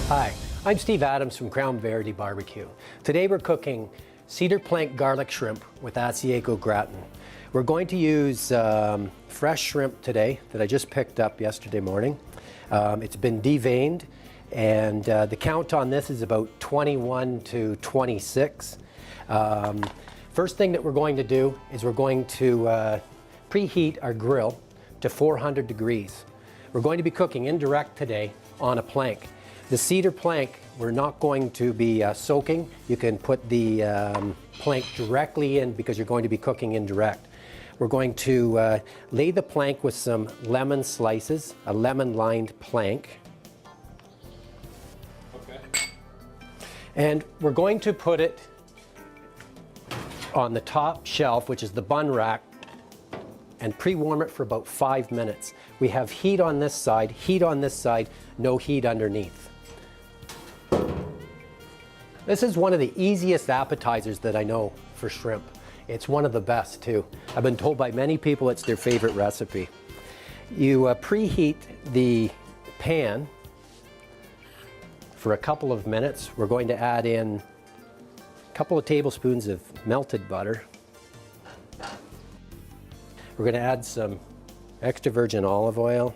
Hi, I'm Steve Adams from Crown Verity Barbecue. Today we're cooking cedar plank garlic shrimp with Asiago gratin. We're going to use fresh shrimp today that I just picked up yesterday morning. It's been deveined, and the count on this is about 21 to 26. First thing that we're going to do is we're going to preheat our grill to 400 degrees. We're going to be cooking indirect today on a plank. The cedar plank, we're not going to be soaking. You can put the plank directly in because you're going to be cooking indirect. We're going to lay the plank with some lemon slices, a lemon-lined plank. Okay. And we're going to put it on the top shelf, which is the bun rack, and pre-warm it for about 5 minutes. We have heat on this side, no heat underneath. This is one of the easiest appetizers that I know for shrimp. It's one of the best too. I've been told by many people it's their favorite recipe. You preheat the pan for a couple of minutes. We're going to add in a couple of tablespoons of melted butter. We're going to add some extra virgin olive oil.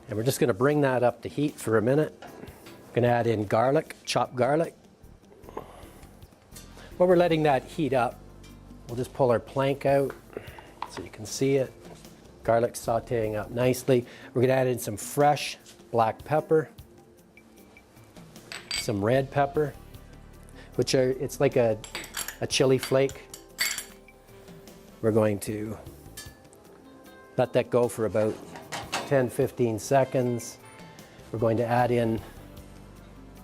And we're just going to bring that up to heat for a minute. We're going to add in garlic, chopped garlic. While we're letting that heat up, we'll just pull our plank out so you can see it. Garlic sauteing up nicely. We're going to add in some fresh black pepper, some red pepper, which are, it's like a chili flake. We're going to let that go for about 10-15 seconds. We're going to add in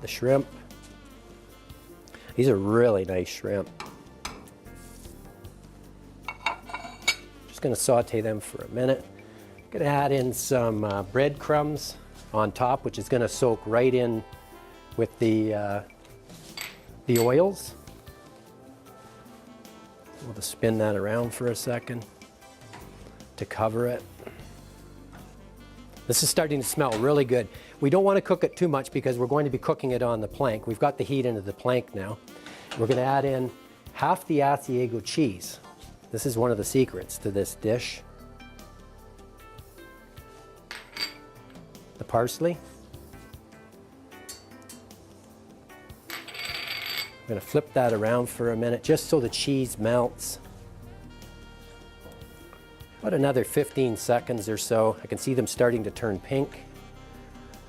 the shrimp. These are really nice shrimp. Just going to saute them for a minute. Going to add in some breadcrumbs on top, which is going to soak right in with the oils. We'll just spin that around for a second to cover it. This is starting to smell really good. We don't want to cook it too much because we're going to be cooking it on the plank. We've got the heat into the plank now. We're going to add in half the Asiago cheese. This is one of the secrets to this dish. The parsley. I'm going to flip that around for a minute just so the cheese melts. About another 15 seconds or so. I can see them starting to turn pink.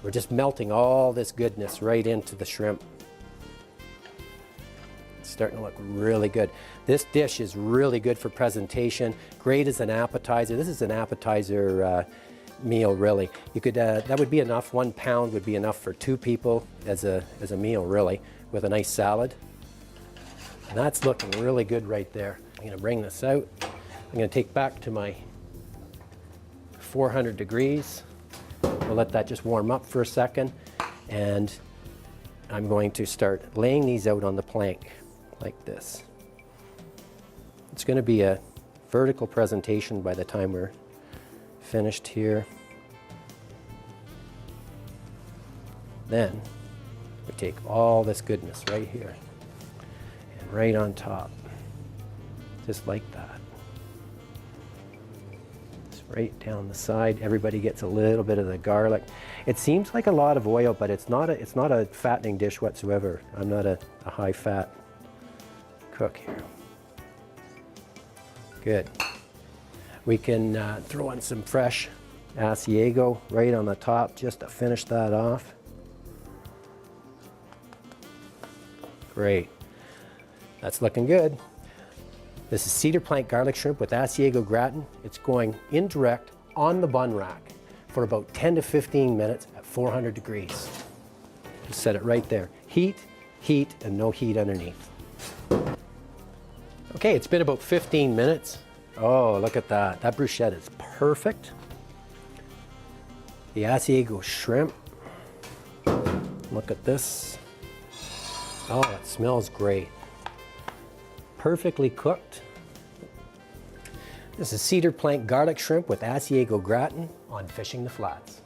We're just melting all this goodness right into the shrimp. It's starting to look really good. This dish is really good for presentation, great as an appetizer. This is an appetizer meal, really. You could, that would be enough. 1 pound would be enough for 2 people as a meal, really, with a nice salad. And that's looking really good right there. I'm going to bring this out. I'm going to take back to my 400 degrees. We'll let that just warm up for a second. And I'm going to start laying these out on the plank like this. It's going to be a vertical presentation by the time we're finished here. Then we take all this goodness right here and right on top, just like that. Right down the side. Everybody gets a little bit of the garlic. It seems like a lot of oil, but it's not a fattening dish whatsoever. I'm not a high fat cook here. Good. We can throw in some fresh Asiago right on the top just to finish that off. Great. That's looking good. This is cedar plank garlic shrimp with Asiago gratin. It's going indirect on the bun rack for about 10 to 15 minutes at 400 degrees. Just set it right there. Heat, heat, and no heat underneath. Okay, it's been about 15 minutes. Oh, look at that. That bruschetta is perfect. The Asiago shrimp. Look at this. Oh, it smells great. Perfectly cooked. This is cedar plank garlic shrimp with Asiago gratin on Fishing the Flats.